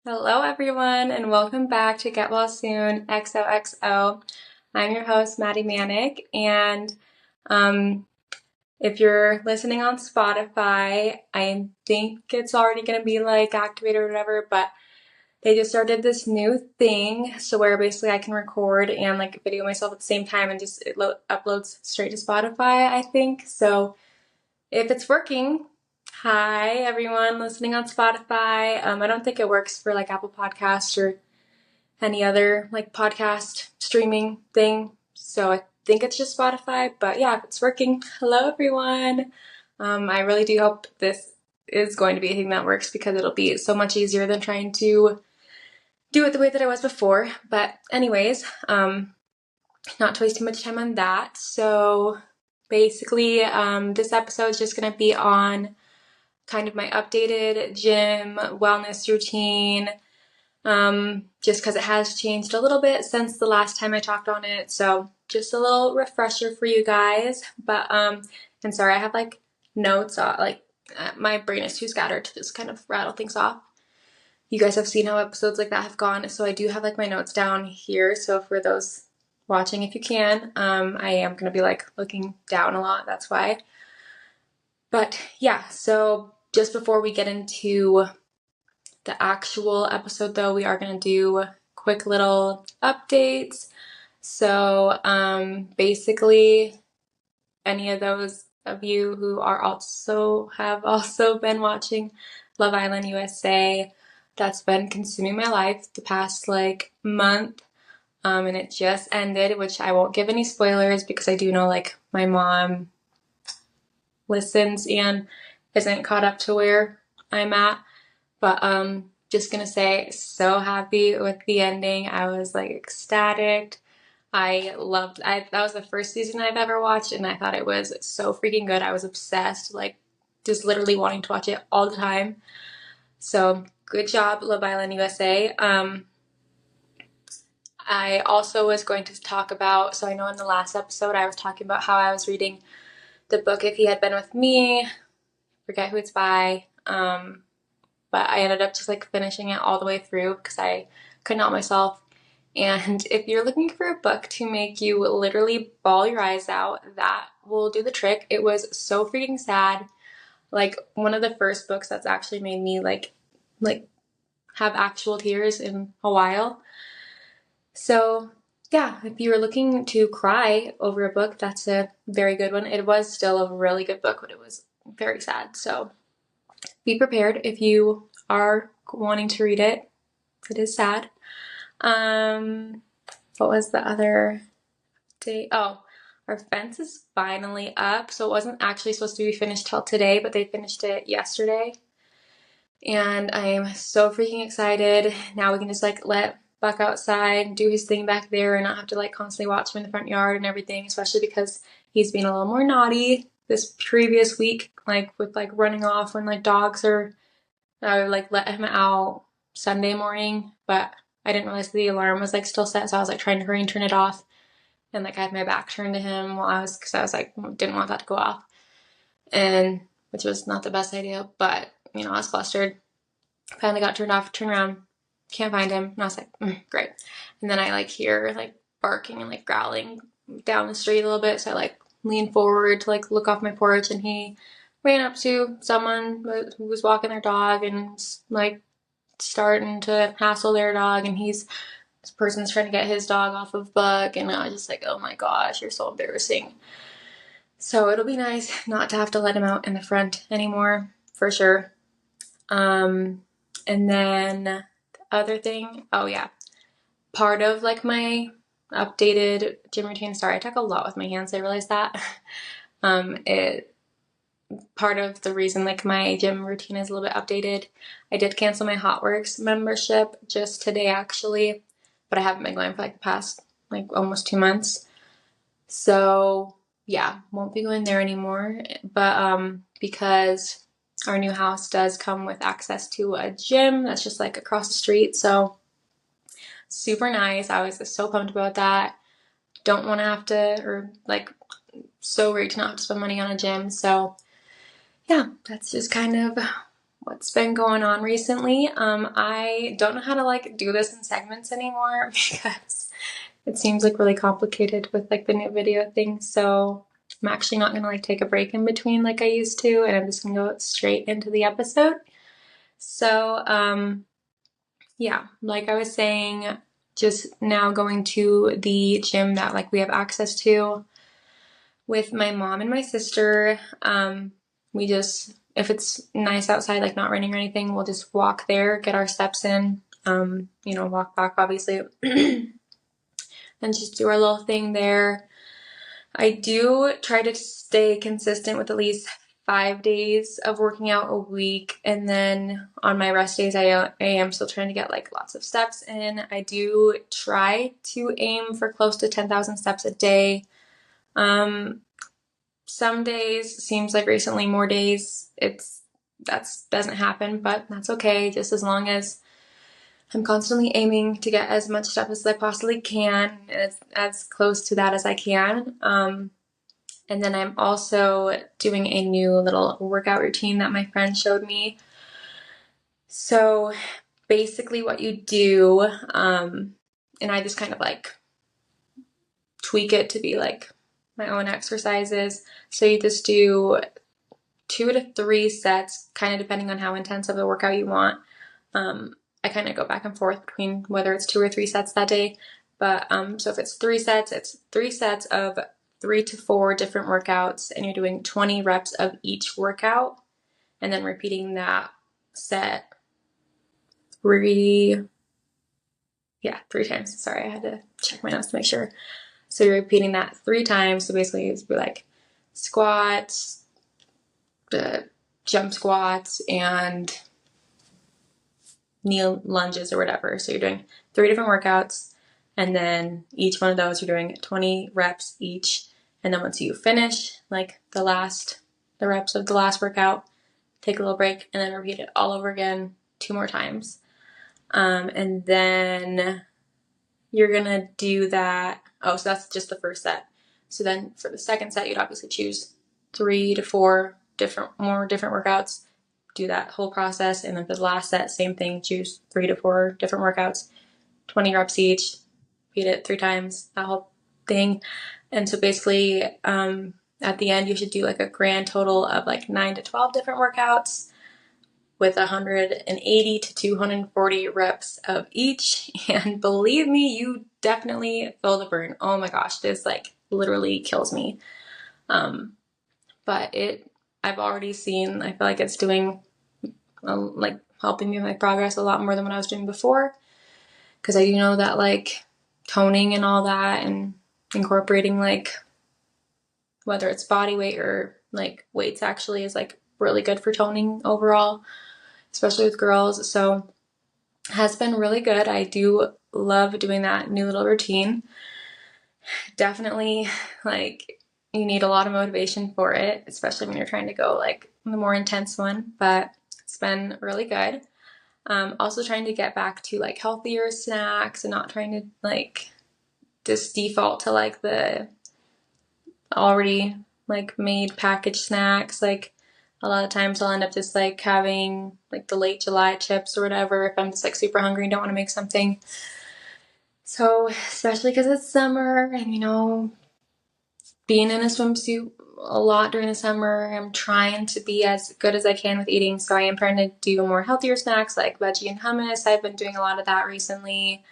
Hello, everyone, and welcome back to Get Well Soon XOXO. I'm your host, Maddie Manick, and if you're listening on Spotify, I think it's already going to be like activated or whatever, but they just started this new thing, so where basically I can record and like video myself at the same time and just it uploads straight to Spotify, I think. So if it's working, hi everyone listening on Spotify. I don't think it works for like Apple Podcasts or any other like podcast streaming thing. So I think it's just Spotify, but yeah, if it's working, hello everyone. I really do hope this is going to be a thing that works because it'll be so much easier than trying to do it the way that I was before. But anyways, not to waste too much time on that. So basically, this episode is just going to be on kind of my updated gym wellness routine, just because it has changed a little bit since the last time I talked on it. So just a little refresher for you guys. But and sorry, I have like notes my brain is too scattered to just kind of rattle things off. You guys have seen how episodes like that have gone, so I do have like my notes down here. So for those watching, if you can, I am gonna be like looking down a lot. That's why. But yeah, so just before we get into the actual episode, though, we are going to do quick little updates. So basically, any of those of you who have also been watching Love Island USA, that's been consuming my life the past like month. And it just ended, which I won't give any spoilers because I do know like my mom listens and isn't caught up to where I'm at. But just gonna say, so happy with the ending. I was like ecstatic. That was the first season I've ever watched, and I thought it was so freaking good. I was obsessed, like just literally wanting to watch it all the time. So good job, Love Island USA. I also was going to talk about, so I know in the last episode I was talking about how I was reading the book If He Had Been With Me, forget who it's by, but I ended up just like finishing it all the way through because I could not help myself. And if you're looking for a book to make you literally bawl your eyes out, that will do the trick. It was so freaking sad. Like one of the first books that's actually made me like have actual tears in a while. So yeah, if you were looking to cry over a book, that's a very good one. It was still a really good book, but it was very sad. So be prepared if you are wanting to read it. It is sad. What was the other day? Oh, our fence is finally up. So it wasn't actually supposed to be finished till today, but they finished it yesterday. And I am so freaking excited. Now we can just like let Buck outside, do his thing back there, and not have to like constantly watch him in the front yard and everything, especially because he's been a little more naughty this previous week, like with like running off when like dogs are. I would like let him out Sunday morning, but I didn't realize the alarm was like still set, so I was like trying to hurry and turn it off, and like I had my back turned to him because I was like didn't want that to go off, and which was not the best idea, but you know I was flustered. Finally got turned off, turned around, can't find him, and I was like great, and then I like hear like barking and like growling down the street a little bit, so I like lean forward to like look off my porch, and he ran up to someone who was walking their dog and like starting to hassle their dog, and this person's trying to get his dog off of Buck, and I was just like, oh my gosh, you're so embarrassing. So it'll be nice not to have to let him out in the front anymore, for sure. And then the other thing, oh yeah, part of like my updated gym routine, sorry, I talk a lot with my hands, I realize that. Part of the reason like my gym routine is a little bit updated. I did cancel my HotWorks membership just today actually, but I haven't been going for like the past like almost 2 months. So yeah, won't be going there anymore. But because our new house does come with access to a gym that's just like across the street, so super nice. I was so pumped about that. Don't want to have to, or like so great to not have to spend money on a gym. So yeah, that's just kind of what's been going on recently. I don't know how to like do this in segments anymore because it seems like really complicated with like the new video thing. So I'm actually not gonna like take a break in between like I used to, and I'm just gonna go straight into the episode. So yeah, like I was saying, just now going to the gym that like we have access to with my mom and my sister. We just, if it's nice outside, like not raining or anything, we'll just walk there, get our steps in, walk back obviously, and just do our little thing there. I do try to stay consistent with at least 5 days of working out a week, and then on my rest days I am still trying to get like lots of steps in. I do try to aim for close to 10,000 steps a day. Some days, seems like recently more days, that doesn't happen, but that's okay, just as long as I'm constantly aiming to get as much stuff as I possibly can, as close to that as I can. And then I'm also doing a new little workout routine that my friend showed me. So basically what you do, and I just kind of like tweak it to be like my own exercises. So you just do 2 to 3 sets, kind of depending on how intense of a workout you want. I kind of go back and forth between whether it's 2 or 3 sets that day. But so if it's 3 sets, it's 3 sets of 3 to 4 different workouts, and you're doing 20 reps of each workout, and then repeating that set 3 times. Sorry, I had to check my notes to make sure. So you're repeating that 3 times. So basically it's like squats, jump squats, and knee lunges or whatever. So you're doing 3 different workouts, and then each one of those you're doing 20 reps each. And then once you finish like the reps of the last workout, take a little break and then repeat it all over again 2 more times. And then you're gonna do that. Oh, so that's just the first set. So then for the second set, you'd obviously choose 3 to 4 different workouts, do that whole process. And then for the last set, same thing, choose 3 to 4 different workouts, 20 reps each, repeat it 3 times, that whole thing. And so basically, at the end, you should do like a grand total of like 9 to 12 different workouts with 180 to 240 reps of each. And believe me, you definitely feel the burn. Oh my gosh, this like literally kills me. But I've already seen, I feel like it's doing like helping me with my progress a lot more than what I was doing before. Because I do know that like toning and all that, and incorporating like whether it's body weight or like weights actually is like really good for toning overall, especially with girls. So it has been really good. I do love doing that new little routine. Definitely like you need a lot of motivation for it, especially when you're trying to go like the more intense one, but it's been really good. Also trying to get back to like healthier snacks and not trying to like just default to like the already like made packaged snacks. Like a lot of times I'll end up just like having like the late July chips or whatever if I'm just like super hungry and don't want to make something. So especially because it's summer and being in a swimsuit a lot during the summer, I'm trying to be as good as I can with eating. So I am trying to do more healthier snacks like veggie and hummus. I've been doing a lot of that recently.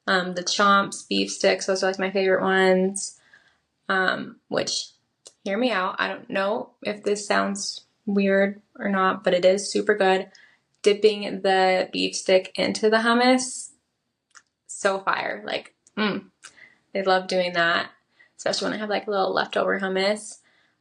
The chomps, beef sticks, those are like my favorite ones. Which, hear me out, I don't know if this sounds weird or not, but it is super good. Dipping the beef stick into the hummus, so fire. Like, I love doing that, especially when I have like a little leftover hummus.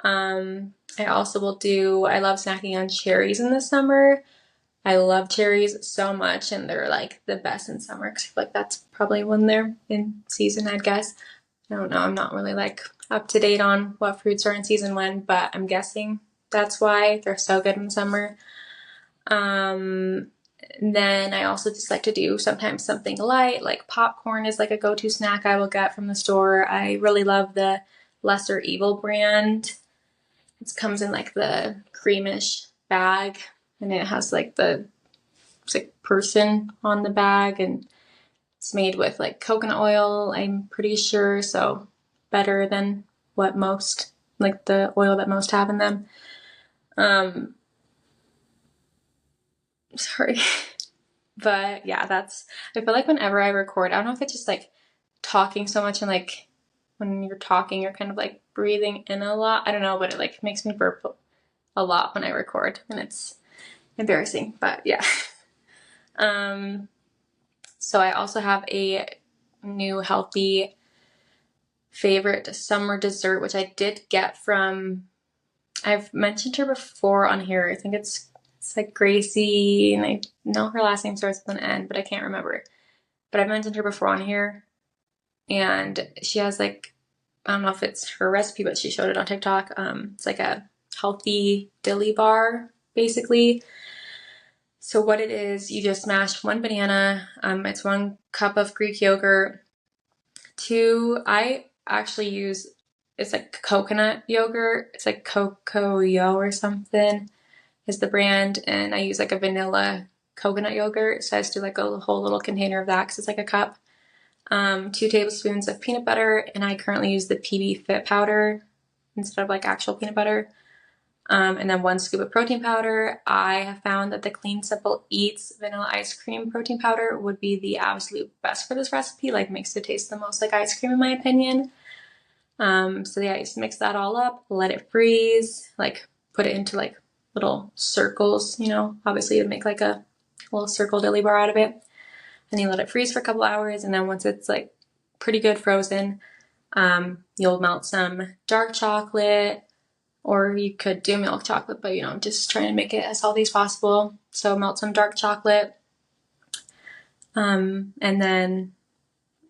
I also I love snacking on cherries in the summer. I love cherries so much, and they're like the best in summer because I feel like that's probably when they're in season, I'd guess. I don't know, I'm not really like up to date on what fruits are in season when, but I'm guessing that's why they're so good in summer. Then I also just like to do sometimes something light, like popcorn is like a go-to snack I will get from the store. I really love the Lesser Evil brand. It comes in like the creamish bag, and it has like it's like person on the bag, and it's made with like coconut oil, I'm pretty sure, so better than what most, like the oil that most have in them. Sorry. But yeah, I feel like whenever I record, I don't know if it's just like talking so much and like when you're talking, you're kind of like breathing in a lot. I don't know, but it like makes me burp a lot when I record, and it's embarrassing, but yeah. So I also have a new healthy favorite summer dessert, which I did get from, I've mentioned her before on here. I think it's like Gracie, and I know her last name starts with an N, but I can't remember. But I've mentioned her before on here, and she has like, I don't know if it's her recipe, but she showed it on TikTok. It's like a healthy dilly bar, basically. So what it is, you just smash one banana. It's 1 cup of Greek yogurt. I actually use, it's like coconut yogurt. It's like xoxo or something is the brand, and I use like a vanilla coconut yogurt. So I just do like a whole little container of that because it's like a cup. 2 tablespoons of peanut butter, and I currently use the PB Fit powder instead of like actual peanut butter. And then 1 scoop of protein powder. I have found that the Clean Simple Eats vanilla ice cream protein powder would be the absolute best for this recipe. Like, makes it taste the most like ice cream in my opinion. So yeah, I just mix that all up, let it freeze, like put it into like little circles, you know, obviously to make like a little circle dilly bar out of it. And you let it freeze for a couple hours, and then once it's like pretty good frozen, you'll melt some dark chocolate, or you could do milk chocolate, but you know, I'm just trying to make it as healthy as possible. So melt some dark chocolate, and then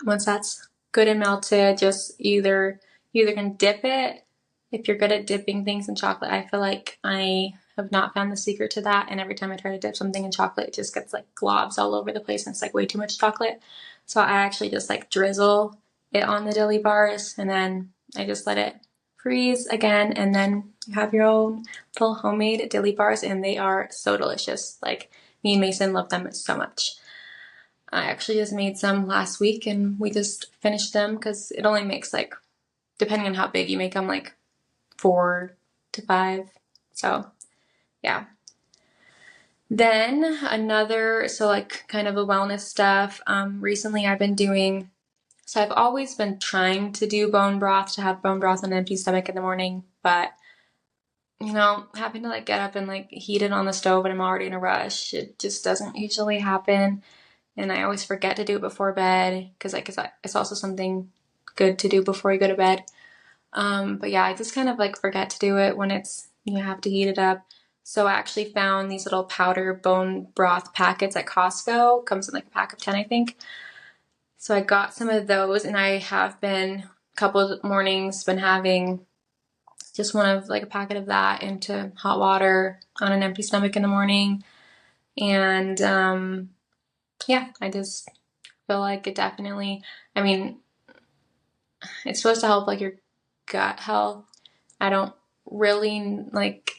once that's good and melted, just either can dip it. If you're good at dipping things in chocolate, I feel like I have not found the secret to that, and every time I try to dip something in chocolate, it just gets like globs all over the place, and it's like way too much chocolate. So I actually just like drizzle it on the dilly bars, and then I just let it freeze again, and then you have your own little homemade dilly bars, and they are so delicious. Like, me and Mason love them so much. I actually just made some last week, and we just finished them because it only makes like, depending on how big you make them, like 4 to 5. So yeah. Then another, so like kind of a wellness stuff. Recently I've been doing, so I've always been trying to do bone broth, to have bone broth on an empty stomach in the morning, but you know, having to like get up and like heat it on the stove and I'm already in a rush, it just doesn't usually happen. And I always forget to do it before bed because like it's also something good to do before you go to bed. But yeah, I just kind of like forget to do it when it's, you have to heat it up. So I actually found these little powder bone broth packets at Costco. Comes in like a pack of 10, I think. So I got some of those, and I have been a couple of mornings been having just one of like a packet of that into hot water on an empty stomach in the morning. And yeah, I just feel like it definitely, I mean, it's supposed to help like your gut health. I don't really like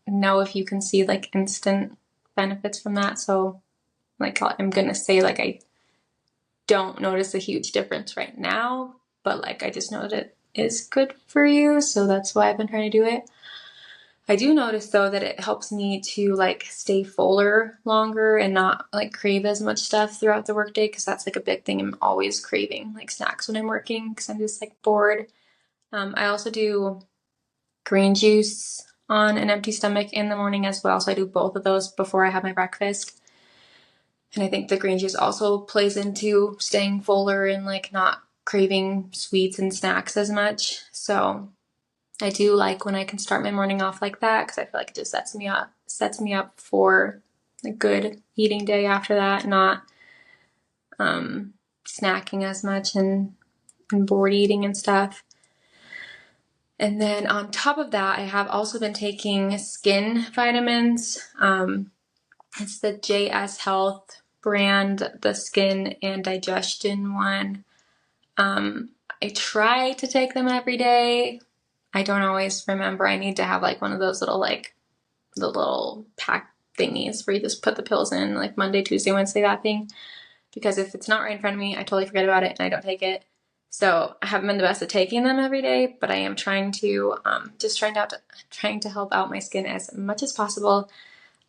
know if you can see like instant benefits from that. So like, I'm gonna say like I don't notice a huge difference right now, but like I just know that it is good for you. So that's why I've been trying to do it. I do notice though that it helps me to like stay fuller longer and not like crave as much stuff throughout the workday, because that's like a big thing. I'm always craving like snacks when I'm working because I'm just like bored. I also do green juice on an empty stomach in the morning as well. So I do both of those before I have my breakfast. And I think the green juice also plays into staying fuller and like not craving sweets and snacks as much. So I do like when I can start my morning off like that, because I feel like it just sets me up for a good eating day after that, not snacking as much and bored eating and stuff. And then on top of that, I have also been taking skin vitamins. It's the JS Health brand, the skin and digestion one. I try to take them every day. I don't always remember. I need to have like one of those little like the little thingies where you just put the pills in like Monday, Tuesday, Wednesday, that thing. Because if it's not right in front of me, I totally forget about it and I don't take it. So I haven't been the best at taking them every day, but I am trying to trying to help out my skin as much as possible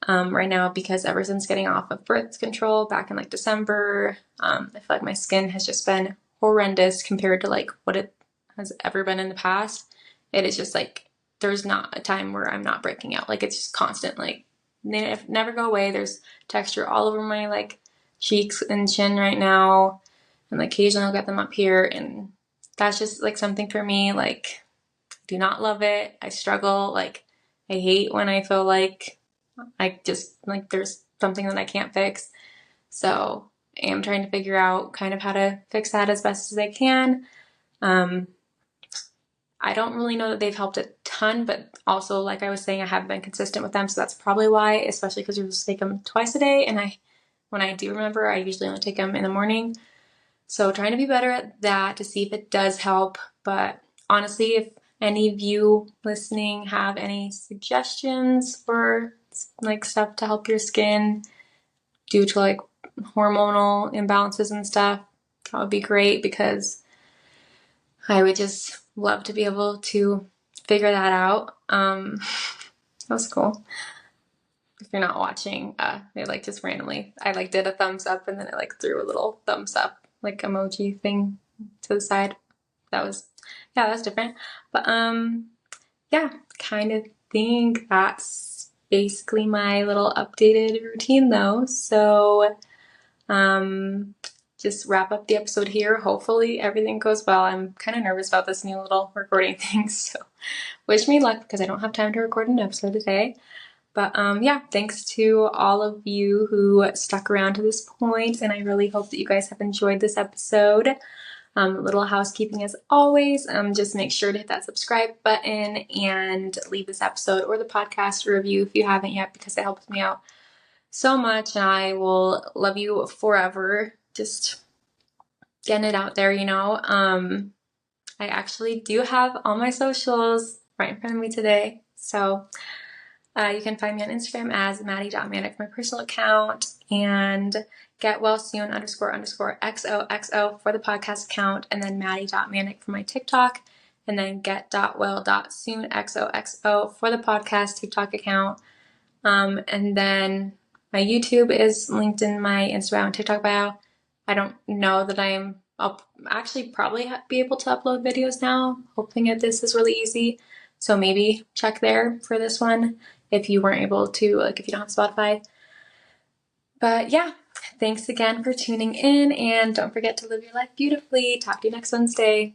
right now, because ever since getting off of birth control back in like December, I feel like my skin has just been horrendous compared to like what it has ever been in the past. It is just like there's not a time where I'm not breaking out. Like it's just constant. Like they never go away. There's texture all over my like cheeks and chin right now, and like occasionally I'll get them up here, and that's just like something for me. Like I do not love it. I struggle. Like I hate when I feel like I just like there's something that I can't fix. So I am trying to figure out kind of how to fix that as best as I can. I don't really know that they've helped a ton, but also like I was saying, I haven't been consistent with them, so that's probably why, especially because you're supposed to take them twice a day, and when I do remember, I usually only take them in the morning. So trying to be better at that to see if it does help. But honestly, if any of you listening have any suggestions for like stuff to help your skin due to like hormonal imbalances and stuff, that would be great, because I would just love to be able to figure that out. That was cool. If you're not watching, they like just randomly, I like did a thumbs up and then I like threw a little thumbs up like emoji thing to the side. That's different. But yeah, kind of think that's basically my little updated routine though. So just wrap up the episode here. Hopefully everything goes well. I'm kind of nervous about this new little recording thing, so wish me luck because I don't have time to record an episode today. But yeah, thanks to all of you who stuck around to this point, and I really hope that you guys have enjoyed this episode. Little housekeeping as always, just make sure to hit that subscribe button and leave this episode or the podcast a review if you haven't yet, because it helps me out so much, and I will love you forever. Just getting it out there, you know. I actually do have all my socials right in front of me today, so you can find me on Instagram as Maddie.Manic, my personal account, and getwellsoon__XOXO for the podcast account, and then Maddie.Manic for my TikTok, and then get.well.soonxoxo for the podcast TikTok account. And then my YouTube is linked in my Instagram and TikTok bio. I don't know that I'll actually probably be able to upload videos now, hoping that this is really easy. So maybe check there for this one if you weren't able to, like if you don't have Spotify. But yeah, thanks again for tuning in, and don't forget to live your life beautifully. Talk to you next Wednesday.